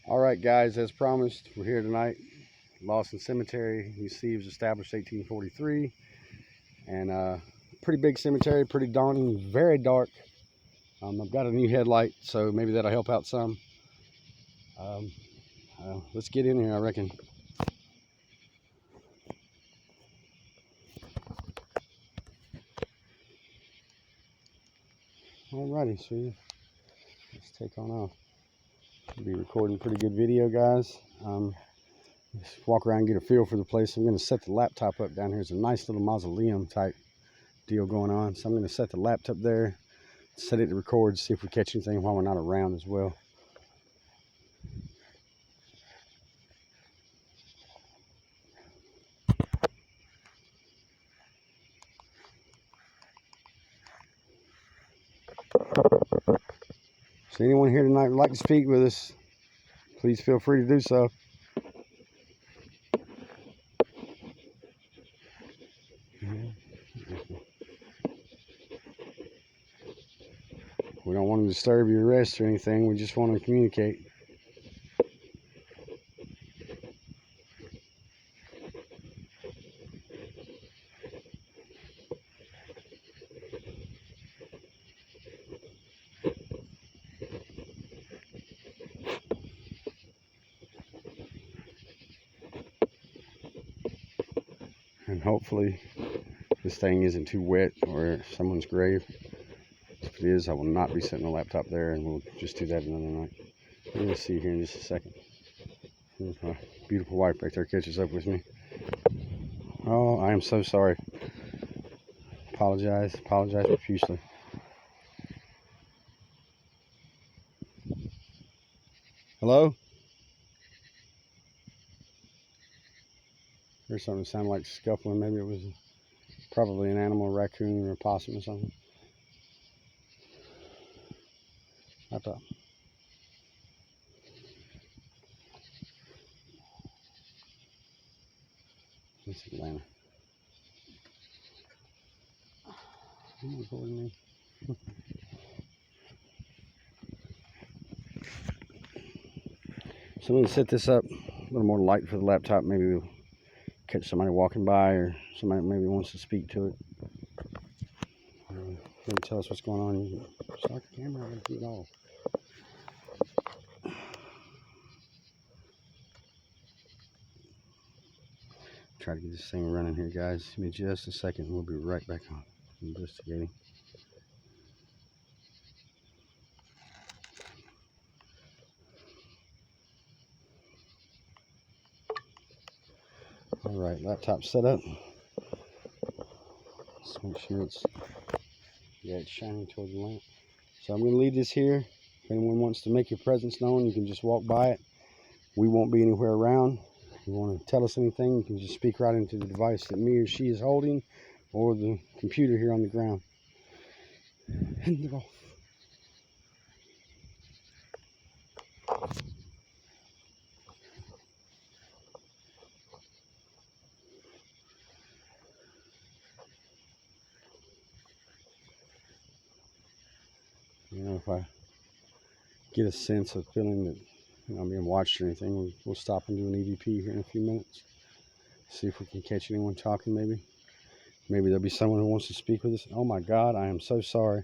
All right, guys, as promised, we're here tonight. Lawson Cemetery, you see, it was established 1843, and pretty big cemetery, pretty daunting, very dark. I've got a new headlight, so maybe that'll help out some. Let's get in here, I reckon. Alrighty, so let's take on off. I'll be recording pretty good video, guys. Just walk around and get a feel for the place. I'm going to set the laptop up down here. It's a nice little mausoleum type deal going on. So I'm going to set the laptop there, set it to record, see if we catch anything while we're not around as well. So anyone here tonight would like to speak with us, please feel free to do so. We don't want to disturb your rest or anything. We just want to communicate. And hopefully this thing isn't too wet or someone's grave. If it is, I will not be setting the laptop there, and we'll just do that another night. We're going to see here in just a second. There's my beautiful wife back there catches up with me. Oh, I am so sorry. Apologize profusely. Hello? There's something that sounded like scuffling. Maybe it was probably an animal, a raccoon or a possum or something. Laptop. It's Atlanta. I'm recording me. So I'm going to set this up a little more light for the laptop. Maybe we'll catch somebody walking by, or somebody maybe wants to speak to it. Maybe tell us what's going on. You can start the camera and keep it off. Try to get this thing running here, guys. Give me just a second. We'll be right back on investigating. All right, laptop set up. Let's make sure it's shining toward the lamp. So I'm going to leave this here. If anyone wants to make your presence known, you can just walk by it. We won't be anywhere around. If you want to tell us anything, you can just speak right into the device that me or she is holding, or the computer here on the ground. And they're off. You know, if I get a sense of feeling that I'm being watched or anything, we'll stop and do an EVP here in a few minutes. See if we can catch anyone talking, maybe. Maybe there'll be someone who wants to speak with us. Oh my God, I am so sorry.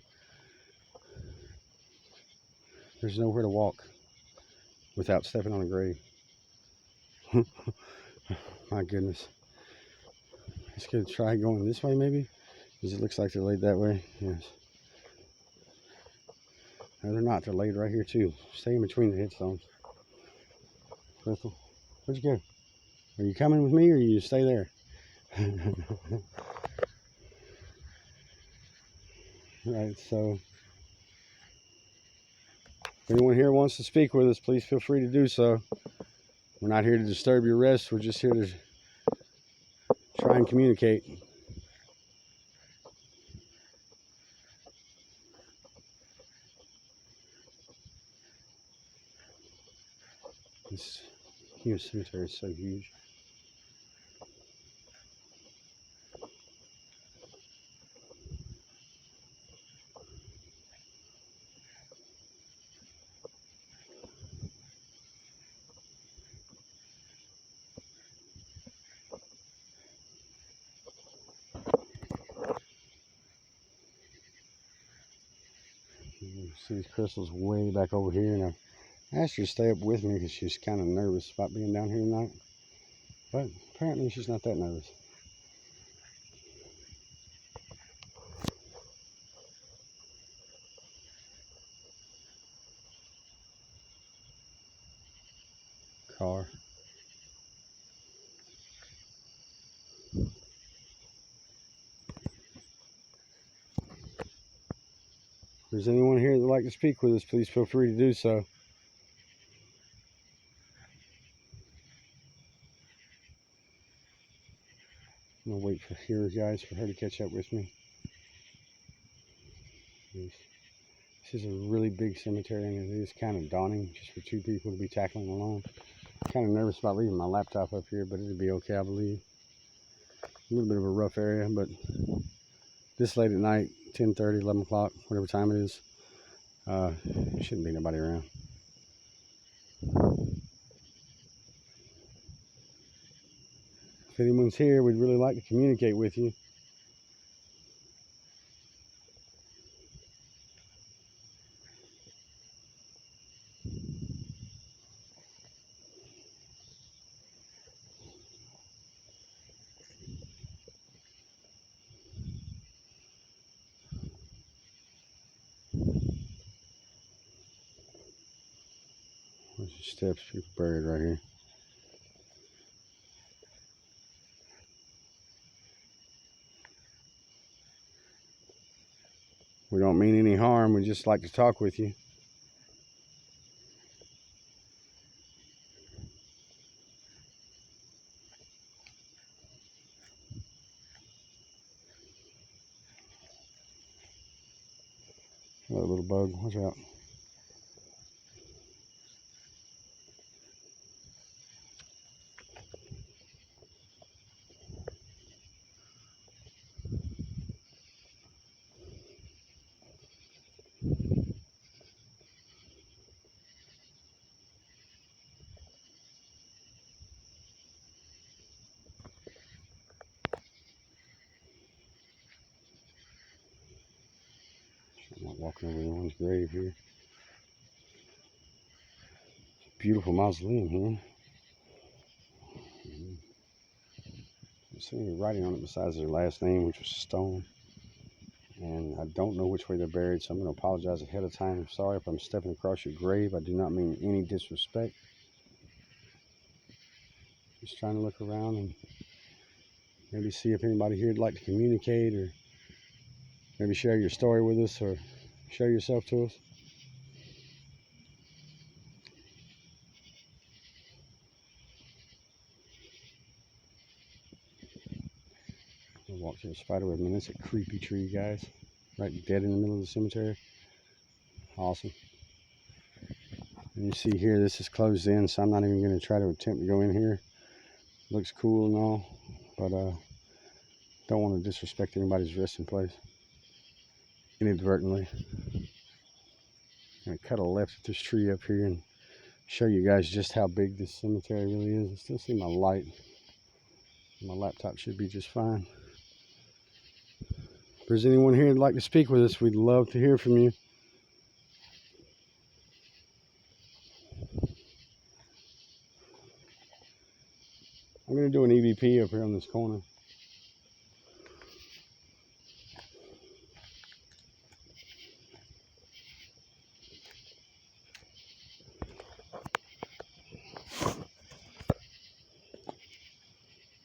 There's nowhere to walk without stepping on a grave. My goodness. Let's go try going this way, maybe, because it looks like they're laid that way. Yes. No, they're not. They're laid right here too. Stay in between the headstones. Crystal, where'd you go? Are you coming with me, or you stay there? Right, so if anyone here wants to speak with us, please feel free to do so. We're not here to disturb your rest. We're just here to try and communicate. This huge cemetery is so huge. See these crystals way back over here, and I asked her to stay up with me because she's kind of nervous about being down here tonight. But apparently she's not that nervous. Car. If there's anyone here that would like to speak with us, please feel free to do so. I'm gonna wait for here, guys, for her to catch up with me. This is a really big cemetery, and it is kind of daunting just for two people to be tackling alone. I'm kind of nervous about leaving my laptop up here, but it'll be okay, I believe. A little bit of a rough area, but this late at night, 10:30, 11 o'clock, whatever time it is, shouldn't be nobody around. If anyone's here, we'd really like to communicate with you. There's the steps, people buried right here. We don't mean any harm, we just like to talk with you. That little bug, watch out. I'm not walking over anyone's grave here. Beautiful mausoleum here. There's any writing on it besides their last name, which was stone. And I don't know which way they're buried, so I'm going to apologize ahead of time. I'm sorry if I'm stepping across your grave. I do not mean any disrespect. Just trying to look around and maybe see if anybody here would like to communicate, or maybe share your story with us, or show yourself to us. I'll walk through the spiderweb. Man, it's a creepy tree, guys. Right dead in the middle of the cemetery. Awesome. And you see here, this is closed in, so I'm not even going to try to attempt to go in here. Looks cool and all, but don't want to disrespect anybody's resting place inadvertently. I'm going to cut a left at this tree up here and show you guys just how big this cemetery really is. I still see my light. My laptop should be just fine. If there's anyone here who'd like to speak with us, we'd love to hear from you. I'm going to do an EVP up here on this corner.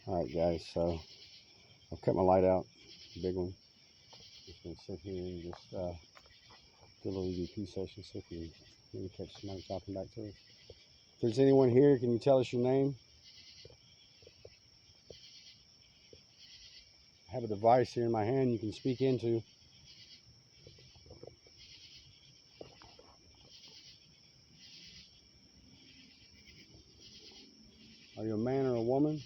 Alright guys, so I've cut my light out, big one. Just going to sit here and just do a little EVP session, see if we can catch somebody talking back to us. If there's anyone here, can you tell us your name? I have a device here in my hand you can speak into. Are you a man or a woman?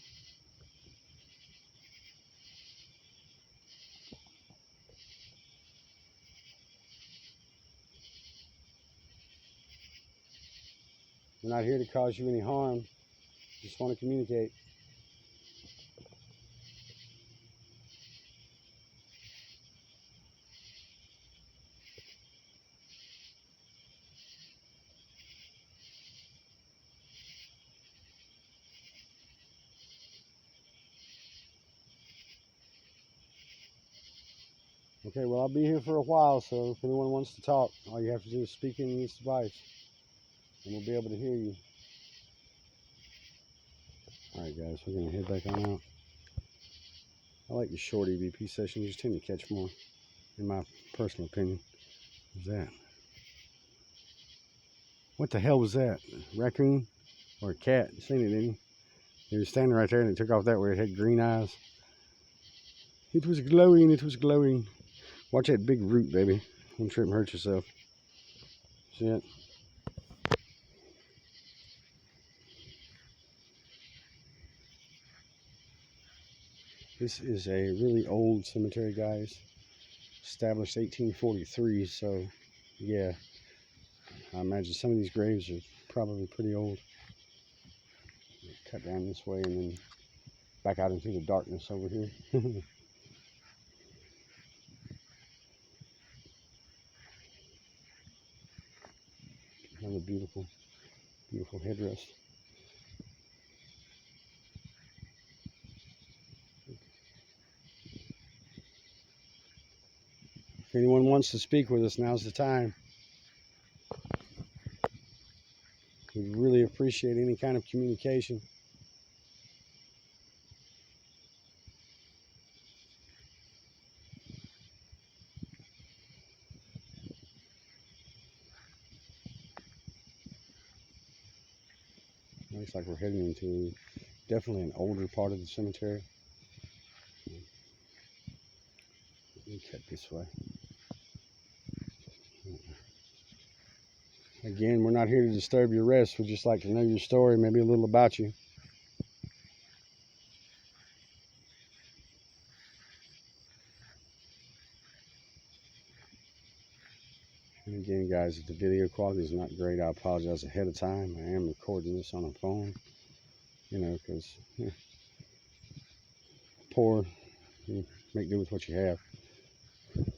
We're not here to cause you any harm. Just want to communicate. Okay, well, I'll be here for a while, so if anyone wants to talk, all you have to do is speak in this device, and we'll be able to hear you. Alright guys, we're going to head back on out. I like the short EVP sessions, you just tend to catch more, in my personal opinion. What's that? What the hell was that? A raccoon? Or a cat? You seen it, didn't you? He was standing right there and it took off that way. It had green eyes. It was glowing, it was glowing. Watch that big root, baby. Don't trip and hurt yourself. See it? This is a really old cemetery, guys. Established 1843, so yeah. I imagine some of these graves are probably pretty old. Cut down this way and then back out into the darkness over here. Another beautiful, beautiful headrest. If anyone wants to speak with us, now's the time. We really appreciate any kind of communication. Looks like we're heading into definitely an older part of the cemetery. Let me cut this way. Again, we're not here to disturb your rest. We'd just like to know your story, maybe a little about you. And again, guys, if the video quality is not great, I apologize ahead of time. I am recording this on a phone, you know, because poor, you make do with what you have. Let's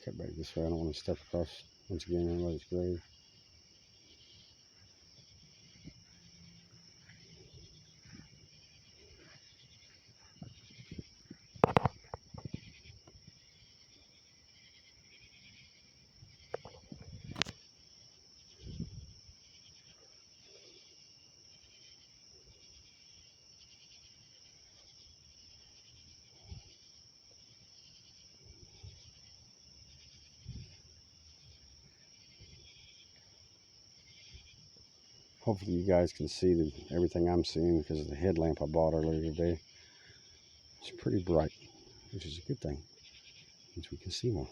cut back this way. I don't want to step across once again anybody's grave. Hopefully you guys can see everything I'm seeing because of the headlamp I bought earlier today. It's pretty bright, which is a good thing. Means we can see more.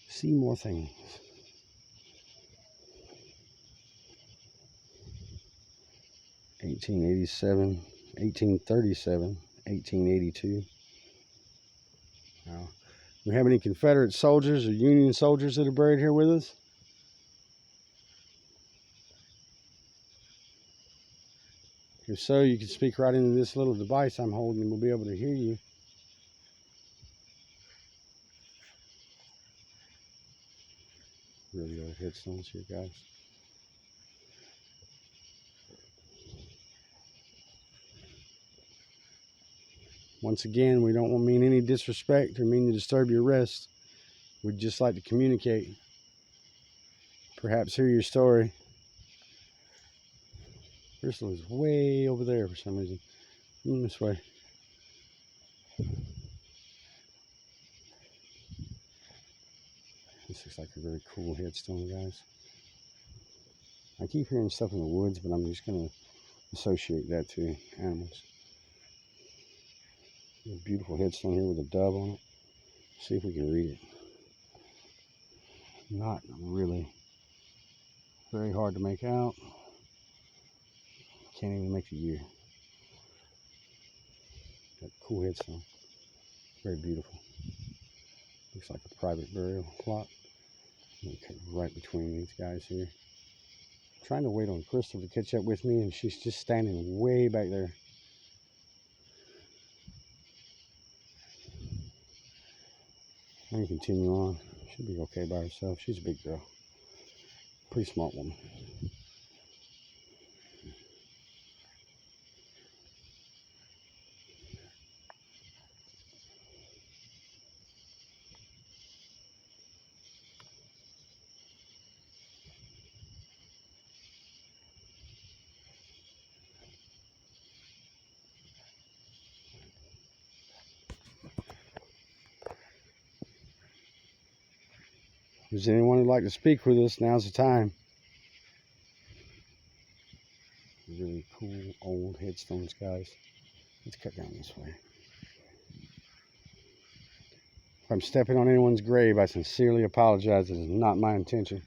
See more things. 1887, 1837, 1882. Now, do we have any Confederate soldiers or Union soldiers that are buried here with us? If so, you can speak right into this little device I'm holding and we'll be able to hear you. Really old headstones here, guys. Once again, we don't mean any disrespect or mean to disturb your rest. We'd just like to communicate. Perhaps hear your story. Crystal is way over there for some reason. This way. This looks like a really cool headstone, guys. I keep hearing stuff in the woods, but I'm just going to associate that to animals. A beautiful headstone here with a dove on it. See if we can read it. Not really very hard to make out. Can't even make the year. That cool headstone. Very beautiful. Looks like a private burial plot. I'm gonna cut right between these guys here. I'm trying to wait on Crystal to catch up with me, and she's just standing way back there. I can continue on. She'll be okay by herself. She's a big girl. Pretty smart woman. If there's anyone who'd like to speak with us, now's the time. Really cool old headstones, guys. Let's cut down this way. If I'm stepping on anyone's grave, I sincerely apologize. It is not my intention.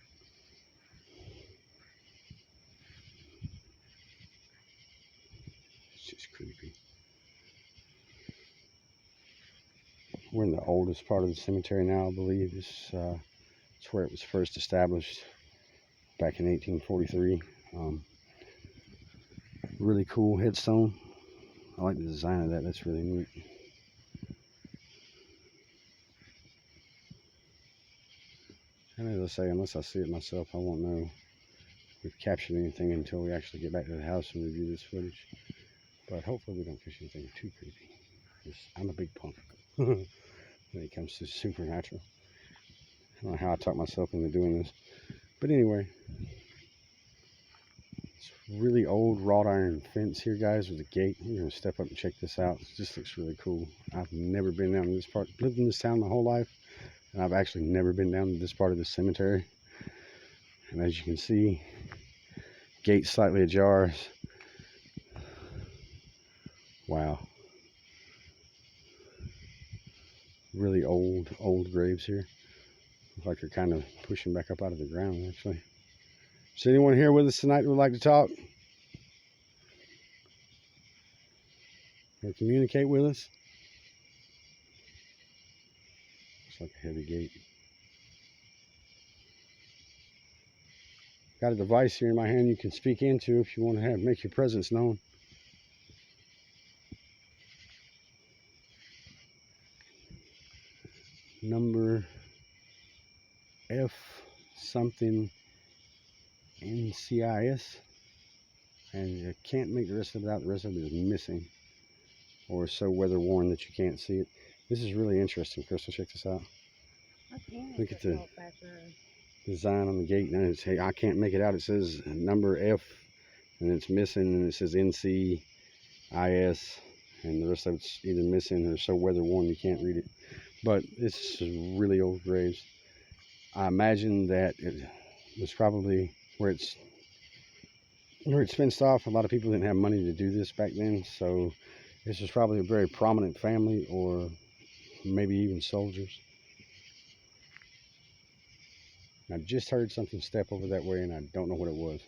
It's just creepy. We're in the oldest part of the cemetery now, I believe. It's where it was first established back in 1843. Really cool headstone. I like the design of that. That's really neat. And as I say, unless I see it myself, I won't know if we've captured anything until we actually get back to the house and review this footage. But hopefully we don't fish anything too creepy. I'm a big punk when it comes to supernatural. I don't know how I talk myself into doing this. But anyway, it's really old wrought iron fence here, guys, with a gate. We're going to step up and check this out. It just looks really cool. I've never been down to this part. Lived in this town my whole life, and I've actually never been down to this part of the cemetery. And as you can see, gate slightly ajar. Wow. Really old graves here. Look like they're kind of pushing back up out of the ground, actually. Is anyone here with us tonight who would like to talk? Or communicate with us? Looks like a heavy gate. Got a device here in my hand you can speak into if you want to make your presence known. Number F something NCIS, and you can't make the rest of it out. The rest of it is missing or so weather worn that you can't see it. This is really interesting. Crystal, check this out. Look at the design on the gate. And it's, hey, I can't make it out. It says number F and it's missing, and it says NCIS, and the rest of it's either missing or so weather worn you can't read it. But it's really old graves. I imagine that it was probably where it's fenced off. A lot of people didn't have money to do this back then, so this was probably a very prominent family, or maybe even soldiers. I just heard something step over that way, and I don't know what it was.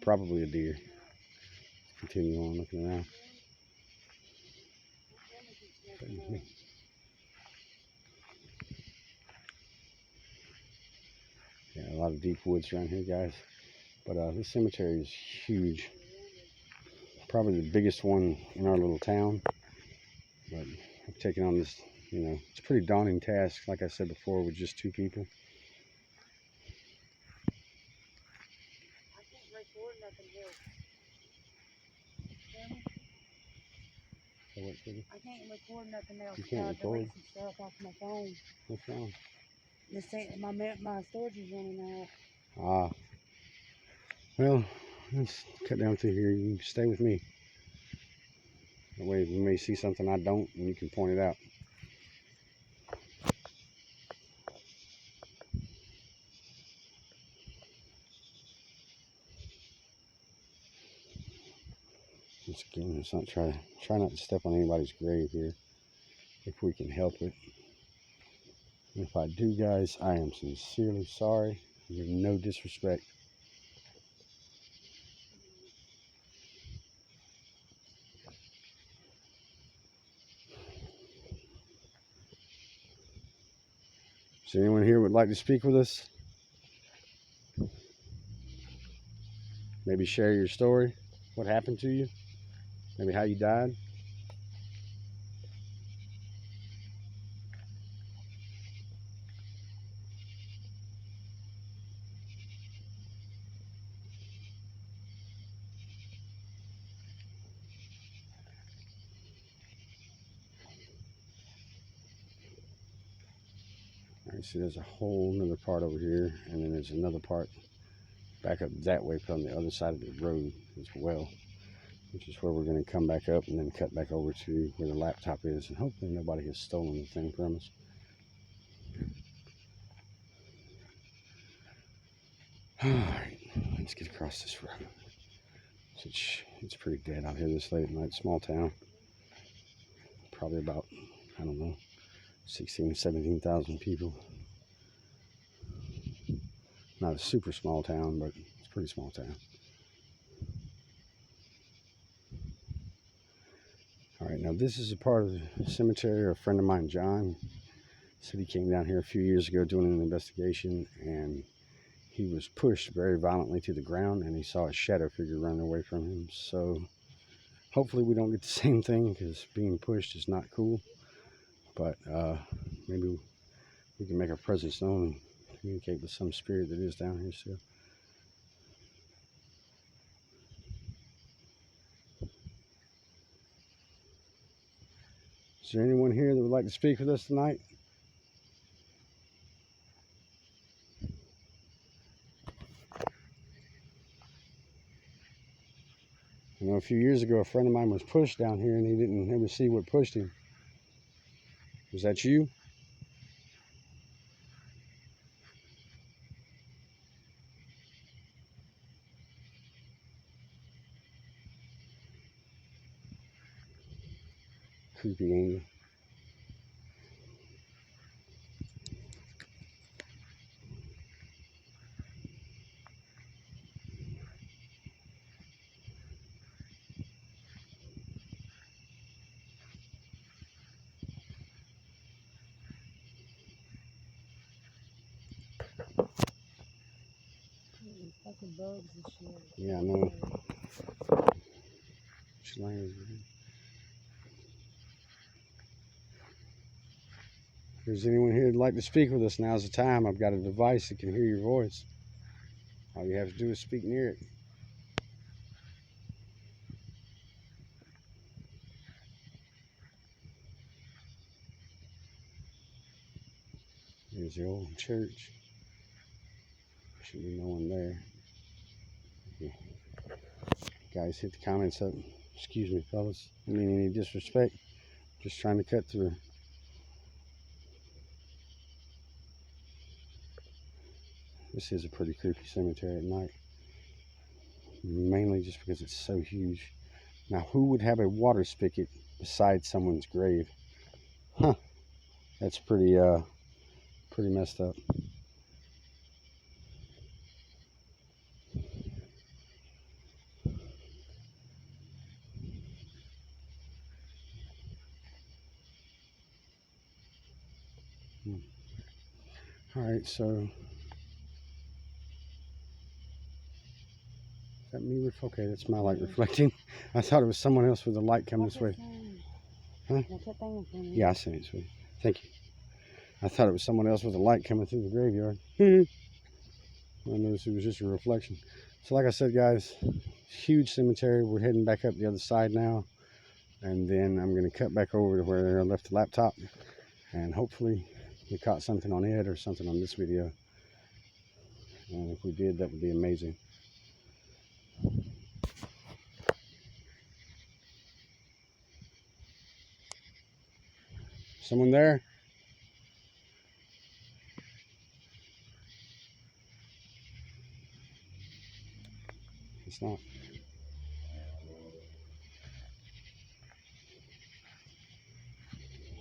Probably a deer. Continue on looking around. Yeah, a lot of deep woods around here, guys. But this cemetery is huge. Probably the biggest one in our little town. But I've taken on this, it's a pretty daunting task, like I said before, with just 2 people. I can't record nothing here. So what, Sugar? I can't record nothing else. You can't record? Delete some stuff off my phone. What's wrong? This ain't, my storage is running out. Ah. Well, let's cut down through here. You can stay with me. That way you may see something I don't, and you can point it out. Once again, let's not try not to step on anybody's grave here, if we can help it. And if I do, guys, I am sincerely sorry. There's no disrespect. Is there anyone here would like to speak with us? Maybe share your story, what happened to you, maybe how you died. You see there's a whole nother part over here, and then there's another part back up that way from the other side of the road as well, which is where we're going to come back up and then cut back over to where the laptop is, and hopefully nobody has stolen the thing from us. Alright, let's get across this road. It's pretty dead out here this late at night. Small town. Probably about, I don't know, 16,000, 17,000 people. Not a super small town, but it's a pretty small town. Alright, now this is a part of the cemetery. A friend of mine, John, said he came down here a few years ago doing an investigation, and he was pushed very violently to the ground, and he saw a shadow figure running away from him. So hopefully we don't get the same thing, because being pushed is not cool. But maybe we can make our presence known and communicate with some spirit that is down here still. Is there anyone here that would like to speak with us tonight? You know, a few years ago, a friend of mine was pushed down here, and he didn't ever see what pushed him. Was that you? Creepy angel. Fucking bugs and shit. Yeah, I know. Which language is it? If there's anyone here that'd like to speak with us, now's the time. I've got a device that can hear your voice. All you have to do is speak near it. There's the old church. Should be no one there. Yeah. Guys, hit the comments up. Excuse me, fellas. I mean any disrespect. Just trying to cut through. This is a pretty creepy cemetery at night. Mainly just because it's so huge. Now, who would have a water spigot beside someone's grave? Huh. That's pretty messed up. Alright, so is that me? Okay, that's my light reflecting. I thought it was someone else with a light coming this way. Huh? Yeah, I see it, sweetie. Thank you. I thought it was someone else with a light coming through the graveyard. I noticed it was just a reflection. So like I said, guys, huge cemetery. We're heading back up the other side now. And then I'm going to cut back over to where I left the laptop. And hopefully we caught something on it or something on this video. And if we did, that would be amazing. Someone there? It's not.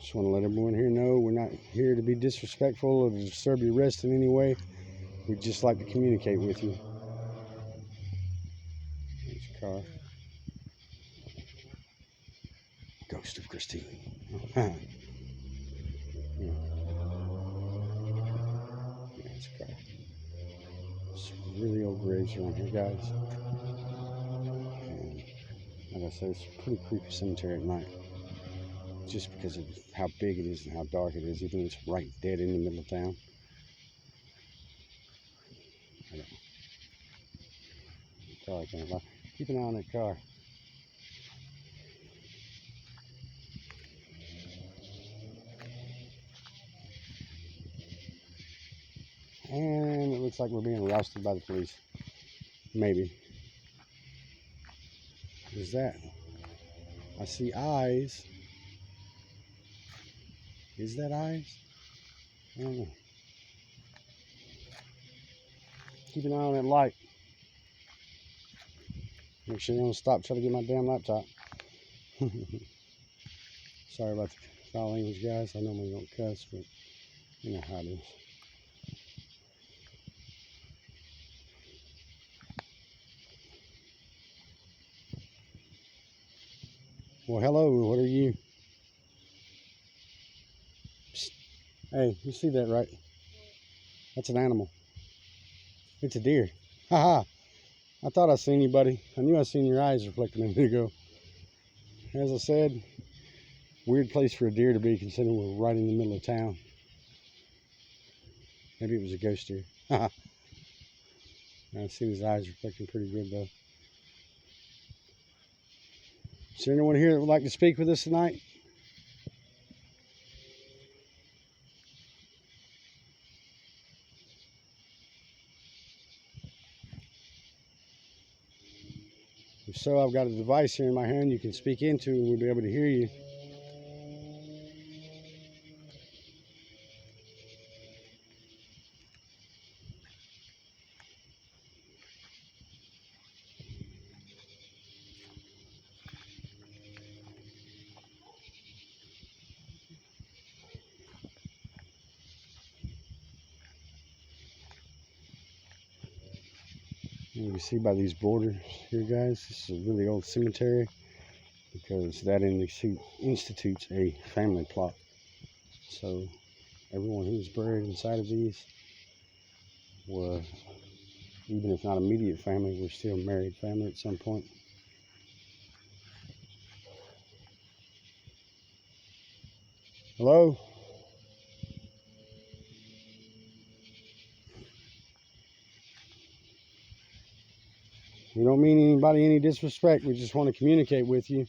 Just want to let everyone here know we're not here to be disrespectful or to disturb your rest in any way. We'd just like to communicate with you. There's a car. Ghost of Christine. Yeah, it's a car. Some really old graves around here, guys. And like I said, it's a pretty creepy cemetery at night. Just because of how big it is and how dark it is, even though it's right dead in the middle of town. Car kind of keep an eye on that car. looks like we're being arrested by the police. Maybe. What is that? I see eyes. Is that eyes? I don't know. Keep an eye on that light. Make sure you don't stop trying to get my damn laptop. Sorry about the foul language, guys. I normally don't cuss, but you know how it is. Well, hello. What are you? Psst. Hey, you see that, right? That's an animal. It's a deer. Haha. I thought I seen you, buddy. I knew I seen your eyes reflecting a minute ago. As I said, weird place for a deer to be, considering we're right in the middle of town. Maybe it was a ghost deer. Haha. I see his eyes reflecting pretty good, though. Is there anyone here that would like to speak with us tonight? If so, I've got a device here in my hand you can speak into and we'll be able to hear you. You can see by these borders here, guys, this is a really old cemetery because that institutes a family plot. So everyone who was buried inside of these were, even if not immediate family, were still married family at some point. Hello? We don't mean anybody any disrespect. We just want to communicate with you.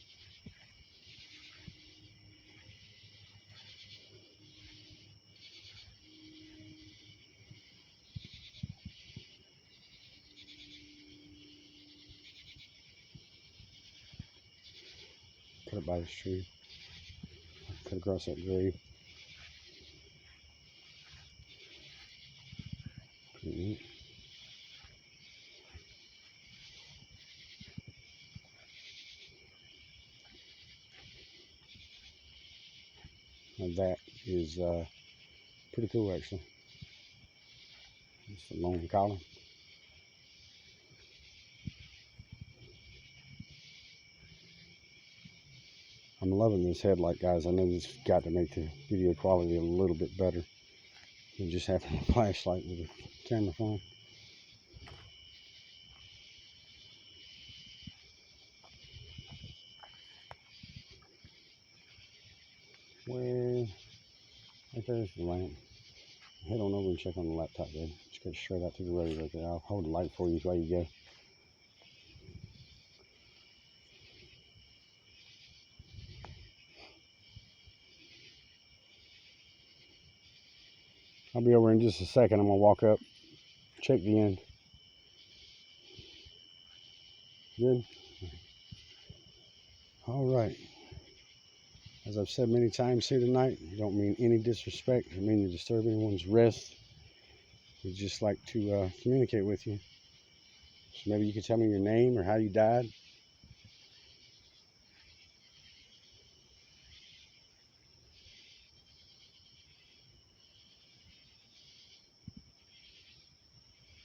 Cut it by this tree. Cut across that grave. Pretty neat. And that is pretty cool, actually. It's a long column. I'm loving this headlight, guys. I know this has got to make the video quality a little bit better than just having a flashlight with a camera phone. Where? Right there's the lamp. Head on over and check on the laptop there. Just go straight out to the road right there. I'll hold the light for you while you go. I'll be over in just a second. I'm going to walk up, check the end. Good? All right. As I've said many times here tonight, I don't mean any disrespect. I mean to disturb anyone's rest. We'd just like to communicate with you. So maybe you could tell me your name or how you died.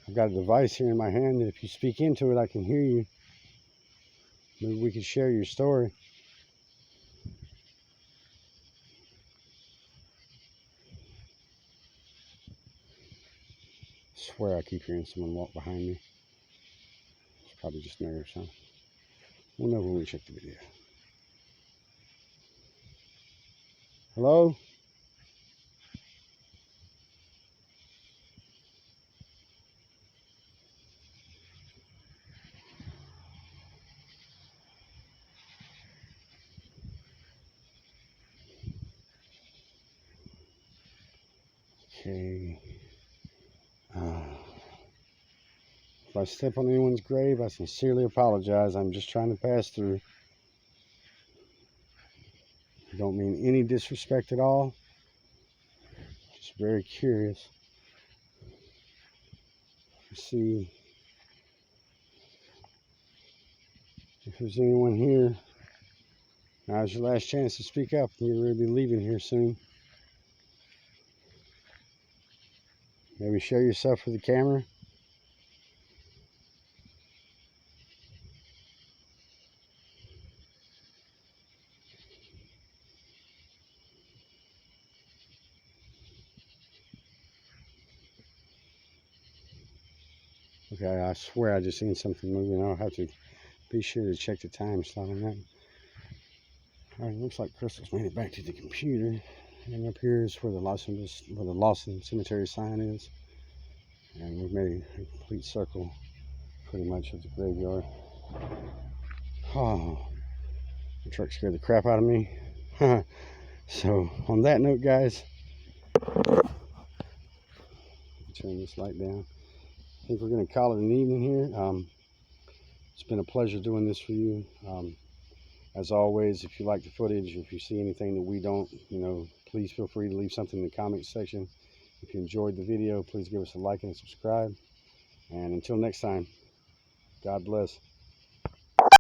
I've got a device here in my hand that if you speak into it, I can hear you. Maybe we could share your story. I swear I keep hearing someone walk behind me. It's probably just nerves, huh? We'll know when we check the video. Hello? Okay. If I step on anyone's grave, I sincerely apologize. I'm just trying to pass through. Don't mean any disrespect at all. Just very curious to see if there's anyone here. Now's your last chance to speak up. You're going to be leaving here soon. Maybe show yourself for the camera. Okay, I swear I just seen something moving. I'll have to be sure to check the time slot on that. Alright, looks like Crystal's made it back to the computer. And up here is where the Lawson Cemetery sign is. And we've made a complete circle pretty much of the graveyard. Oh, the truck scared the crap out of me. So on that note, guys, turn this light down. I think we're going to call it an evening here. It's been a pleasure doing this for you. As always, if you like the footage, if you see anything that we don't, please feel free to leave something in the comment section. If you enjoyed the video, please give us a like and subscribe. And until next time, God bless.